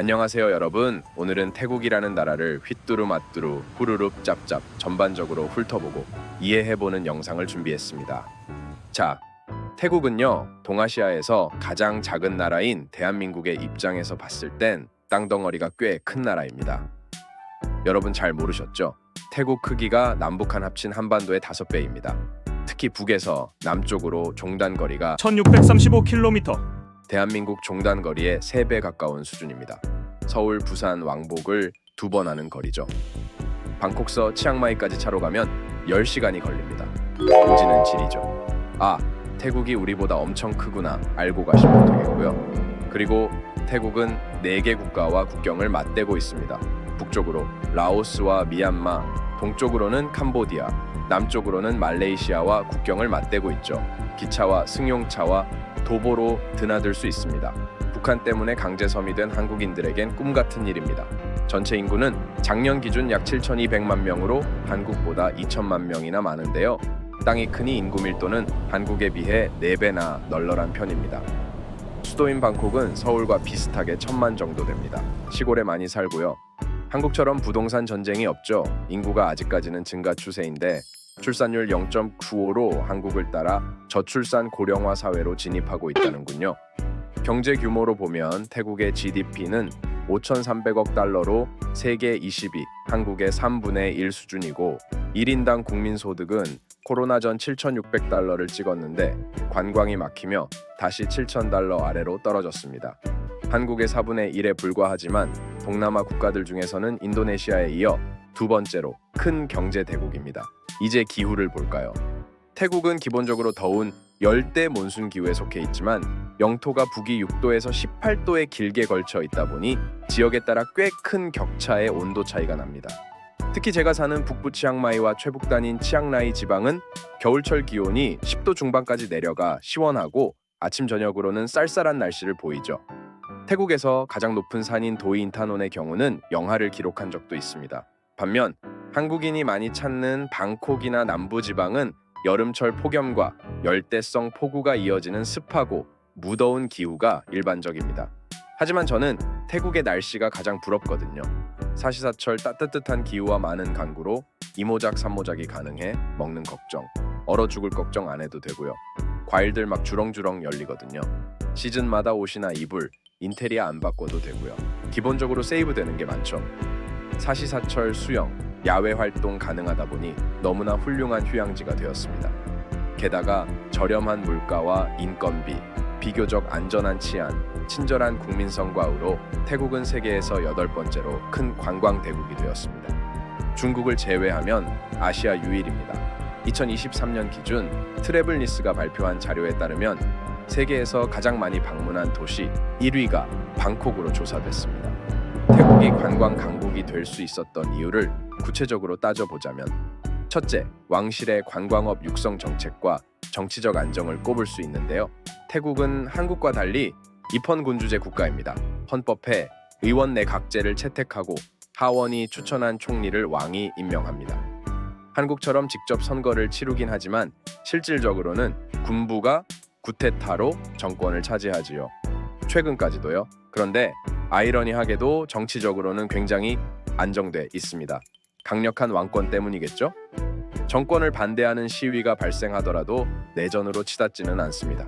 안녕하세요 여러분. 오늘은 태국이라는 나라를 휘뚜루마뚜루 후루룩 짭짭 전반적으로 훑어보고 이해해보는 영상을 준비했습니다. 자, 태국은요 동아시아에서 가장 작은 나라인 대한민국의 입장에서 봤을 땐 땅덩어리가 꽤 큰 나라입니다. 여러분 잘 모르셨죠? 태국 크기가 남북한 합친 한반도의 5배입니다. 특히 북에서 남쪽으로 종단거리가 1635km. 대한민국 종단거리의 3배 가까운 수준입니다. 서울, 부산, 왕복을 2번 하는 거리죠. 방콕서 치앙마이까지 차로 가면 10시간이 걸립니다. 오지는 질이죠. 아, 태국이 우리보다 엄청 크구나 알고 가시면 되겠고요. 그리고 태국은 4개 국가와 국경을 맞대고 있습니다. 북쪽으로 라오스와 미얀마, 동쪽으로는 캄보디아, 남쪽으로는 말레이시아와 국경을 맞대고 있죠. 기차와 승용차와 도보로 드나들 수 있습니다. 북한 때문에 강제 서미된 한국인들에겐 꿈같은 일입니다. 전체 인구는 작년 기준 약 7,200만 명으로 한국보다 2천만 명이나 많은데요. 땅이 크니 인구 밀도는 한국에 비해 4배나 널널한 편입니다. 수도인 방콕은 서울과 비슷하게 1,000만 정도 됩니다. 시골에 많이 살고요. 한국처럼 부동산 전쟁이 없죠. 인구가 아직까지는 증가 추세인데 출산율 0.95로 한국을 따라 저출산 고령화 사회로 진입하고 있다는군요. 경제 규모로 보면 태국의 GDP는 5,300억 달러로 세계 20위, 한국의 3분의 1 수준이고 1인당 국민소득은 코로나 전 7,600달러를 찍었는데 관광이 막히며 다시 7,000달러 아래로 떨어졌습니다. 한국의 4분의 1에 불과하지만 동남아 국가들 중에서는 인도네시아에 이어 2번째로 큰 경제 대국입니다. 이제 기후를 볼까요? 태국은 기본적으로 더운 열대 몬순 기후에 속해 있지만 영토가 북위 6도에서 18도에 길게 걸쳐 있다 보니 지역에 따라 꽤 큰 격차의 온도 차이가 납니다. 특히 제가 사는 북부 치앙마이와 최북단인 치앙라이 지방은 겨울철 기온이 10도 중반까지 내려가 시원하고 아침 저녁으로는 쌀쌀한 날씨를 보이죠. 태국에서 가장 높은 산인 도이인타논의 경우는 영하를 기록한 적도 있습니다. 반면 한국인이 많이 찾는 방콕이나 남부지방은 여름철 폭염과 열대성 폭우가 이어지는 습하고 무더운 기후가 일반적입니다. 하지만 저는 태국의 날씨가 가장 부럽거든요. 사시사철 따뜻한 기후와 많은 강구로 이모작 삼모작이 가능해 먹는 걱정, 얼어 죽을 걱정 안 해도 되고요. 과일들 막 주렁주렁 열리거든요. 시즌마다 옷이나 이불, 인테리어 안 바꿔도 되고요. 기본적으로 세이브되는 게 많죠. 사시사철 수영, 야외 활동 가능하다 보니 너무나 훌륭한 휴양지가 되었습니다. 게다가 저렴한 물가와 인건비, 비교적 안전한 치안, 친절한 국민성과 우로 태국은 세계에서 8번째로 큰 관광 대국이 되었습니다. 중국을 제외하면 아시아 유일입니다. 2023년 기준 트래블리스가 발표한 자료에 따르면 세계에서 가장 많이 방문한 도시 1위가 방콕으로 조사됐습니다. 태국이 관광 강국이 될 수 있었던 이유를 구체적으로 따져보자면 첫째, 왕실의 관광업 육성 정책과 정치적 안정을 꼽을 수 있는데요. 태국은 한국과 달리 입헌군주제 국가입니다. 헌법에 의원 내 각제를 채택하고 하원이 추천한 총리를 왕이 임명합니다. 한국처럼 직접 선거를 치르긴 하지만 실질적으로는 군부가 구테타로 정권을 차지하지요. 최근까지도요. 그런데 아이러니하게도 정치적으로는 굉장히 안정돼 있습니다. 강력한 왕권 때문이겠죠? 정권을 반대하는 시위가 발생하더라도 내전으로 치닫지는 않습니다.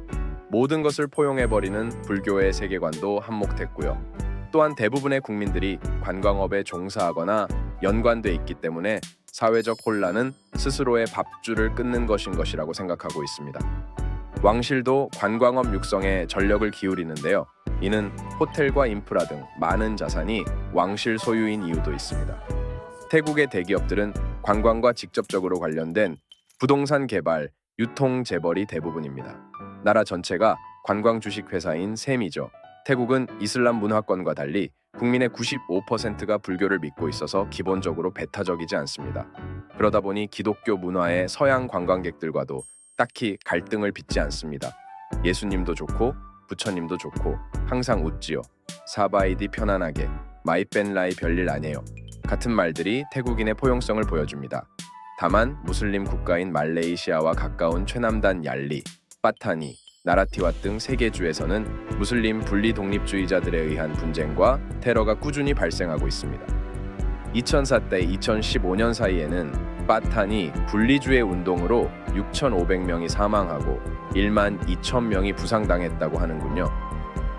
모든 것을 포용해버리는 불교의 세계관도 한몫했고요. 또한 대부분의 국민들이 관광업에 종사하거나 연관돼 있기 때문에 사회적 혼란은 스스로의 밥줄을 끊는 것이라고 생각하고 있습니다. 왕실도 관광업 육성에 전력을 기울이는데요. 이는 호텔과 인프라 등 많은 자산이 왕실 소유인 이유도 있습니다. 태국의 대기업들은 관광과 직접적으로 관련된 부동산 개발, 유통 재벌이 대부분입니다. 나라 전체가 관광 주식 회사인 셈이죠. 태국은 이슬람 문화권과 달리 국민의 95%가 불교를 믿고 있어서 기본적으로 배타적이지 않습니다. 그러다 보니 기독교 문화의 서양 관광객들과도 딱히 갈등을 빚지 않습니다. 예수님도 좋고 부처님도 좋고 항상 웃지요. 사바이디 편안하게, 마이벤라이 별일 아니에요. 같은 말들이 태국인의 포용성을 보여줍니다. 다만 무슬림 국가인 말레이시아와 가까운 최남단 얄리, 빠타니, 나라티와 등 세 개 주에서는 무슬림 분리 독립주의자들에 의한 분쟁과 테러가 꾸준히 발생하고 있습니다. 2004 때 2015년 사이에는 바탄이 분리주의 운동으로 6,500명이 사망하고 1만 2천 명이 부상당했다고 하는군요.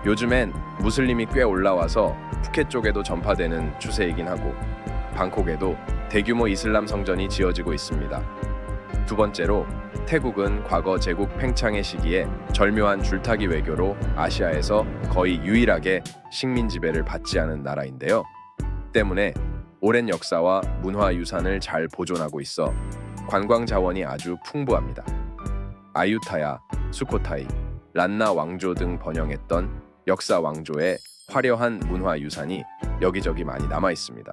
요즘엔 무슬림이 꽤 올라와서 푸켓 쪽에도 전파되는 추세이긴 하고 방콕에도 대규모 이슬람 성전이 지어지고 있습니다. 두 번째로 태국은 과거 제국 팽창의 시기에 절묘한 줄타기 외교로 아시아에서 거의 유일하게 식민 지배를 받지 않은 나라인데요. 때문에 오랜 역사와 문화 유산을 잘 보존하고 있어 관광 자원이 아주 풍부합니다. 아유타야, 수코타이, 란나 왕조 등 번영했던 역사 왕조의 화려한 문화 유산이 여기저기 많이 남아 있습니다.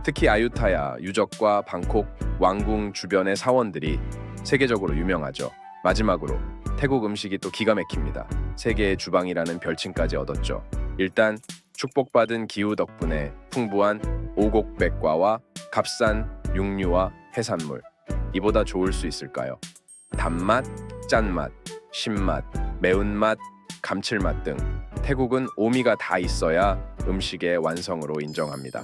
특히 아유타야 유적과 방콕 왕궁 주변의 사원들이 세계적으로 유명하죠. 마지막으로 태국 음식이 또 기가 막힙니다. 세계의 주방이라는 별칭까지 얻었죠. 일단 축복받은 기후 덕분에 풍부한 오곡백과와 값싼 육류와 해산물, 이보다 좋을 수 있을까요? 단맛, 짠맛, 신맛, 매운맛, 감칠맛 등 태국은 오미가 다 있어야 음식의 완성으로 인정합니다.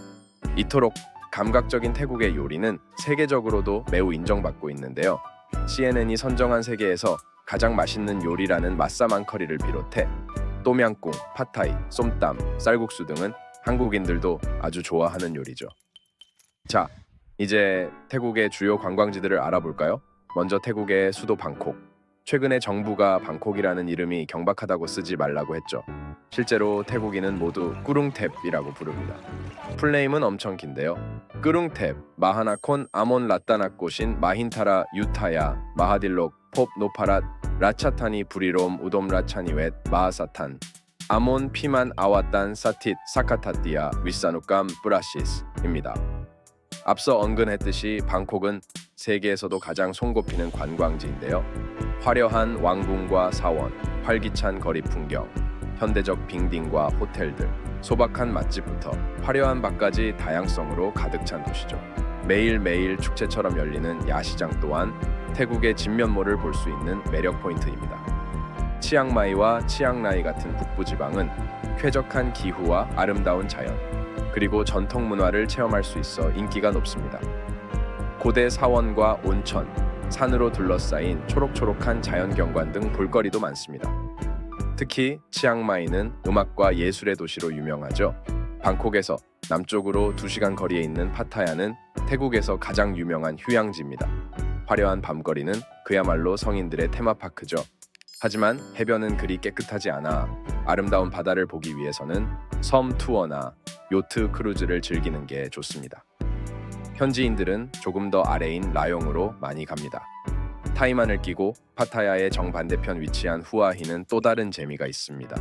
이토록 감각적인 태국의 요리는 세계적으로도 매우 인정받고 있는데요. CNN이 선정한 세계에서 가장 맛있는 요리라는 맛사만 커리를 비롯해 똠양꿍, 팟타이, 쏨땀, 쌀국수 등은 한국인들도 아주 좋아하는 요리죠. 자, 이제 태국의 주요 관광지들을 알아볼까요? 먼저 태국의 수도 방콕. 최근에 정부가 방콕이라는 이름이 경박하다고 쓰지 말라고 했죠. 실제로 태국인은 모두 꾸룽탭이라고 부릅니다. 풀네임은 엄청 긴데요. 꾸룽탭, 마하나콘 아몬 라따나꽃인 마힌타라 유타야, 마하딜록, 콥 노파랏, 라차타니 부리롬 우돔 라차니웻 마하사탄, 아몬 피만 아와딴 사tit 사카타띠아 윗사누감 브라시스입니다. 앞서 언급했듯이 방콕은 세계에서도 가장 손꼽히는 관광지인데요. 화려한 왕궁과 사원, 활기찬 거리 풍경, 현대적 빙딩과 호텔들, 소박한 맛집부터 화려한 밥까지 다양성으로 가득 찬 도시죠. 매일매일 축제처럼 열리는 야시장 또한 태국의 진면모를 볼 수 있는 매력 포인트입니다. 치앙마이와 치앙라이 같은 북부 지방은 쾌적한 기후와 아름다운 자연, 그리고 전통 문화를 체험할 수 있어 인기가 높습니다. 고대 사원과 온천, 산으로 둘러싸인 초록초록한 자연경관 등 볼거리도 많습니다. 특히 치앙마이는 음악과 예술의 도시로 유명하죠. 방콕에서 남쪽으로 2시간 거리에 있는 파타야는 태국에서 가장 유명한 휴양지입니다. 화려한 밤거리는 그야말로 성인들의 테마파크죠. 하지만 해변은 그리 깨끗하지 않아 아름다운 바다를 보기 위해서는 섬 투어나 요트 크루즈를 즐기는 게 좋습니다. 현지인들은 조금 더 아래인 라용으로 많이 갑니다. 타이만을 끼고 파타야의 정반대편 위치한 후아히는 또 다른 재미가 있습니다.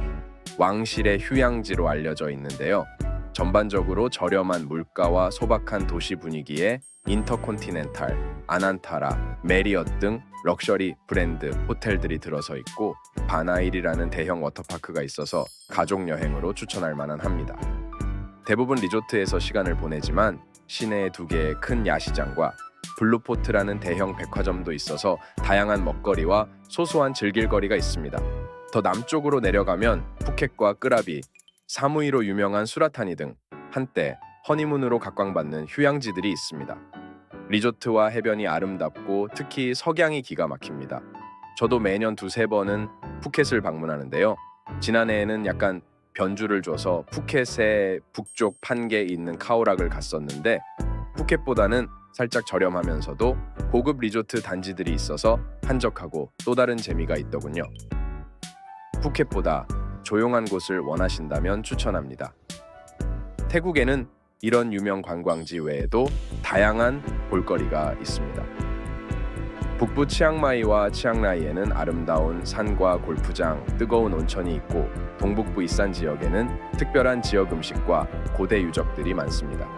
왕실의 휴양지로 알려져 있는데요. 전반적으로 저렴한 물가와 소박한 도시 분위기에 인터콘티넨탈, 아난타라, 메리엇 등 럭셔리 브랜드 호텔들이 들어서 있고 바나일이라는 대형 워터파크가 있어서 가족 여행으로 추천할 만한 합니다. 대부분 리조트에서 시간을 보내지만 시내에 2개의 큰 야시장과 블루포트라는 대형 백화점도 있어서 다양한 먹거리와 소소한 즐길거리가 있습니다. 더 남쪽으로 내려가면 푸켓과 끄라비, 사무이로 유명한 수라타니 등 한때 허니문으로 각광받는 휴양지들이 있습니다. 리조트와 해변이 아름답고 특히 석양이 기가 막힙니다. 저도 매년 2-3번은 푸켓을 방문하는데요. 지난해에는 약간 변주를 줘서 푸켓의 북쪽 판계에 있는 카오락을 갔었는데 푸켓보다는 살짝 저렴하면서도 고급 리조트 단지들이 있어서 한적하고 또 다른 재미가 있더군요. 푸켓보다 조용한 곳을 원하신다면 추천합니다. 태국에는 이런 유명 관광지 외에도 다양한 볼거리가 있습니다. 북부 치앙마이와 치앙라이에는 아름다운 산과 골프장, 뜨거운 온천이 있고 동북부 이산 지역에는 특별한 지역 음식과 고대 유적들이 많습니다.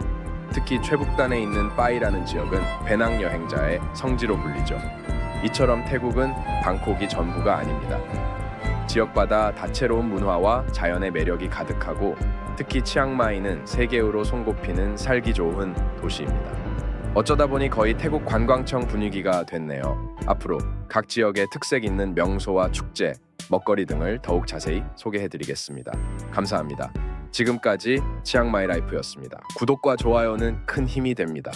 특히 최북단에 있는 빠이라는 지역은 배낭 여행자의 성지로 불리죠. 이처럼 태국은 방콕이 전부가 아닙니다. 지역마다 다채로운 문화와 자연의 매력이 가득하고 특히 치앙마이는 세계로 손꼽히는 살기 좋은 도시입니다. 어쩌다 보니 거의 태국 관광청 분위기가 됐네요. 앞으로 각 지역에 특색 있는 명소와 축제, 먹거리 등을 더욱 자세히 소개해드리겠습니다. 감사합니다. 지금까지 치앙마이 라이프였습니다. 구독과 좋아요는 큰 힘이 됩니다.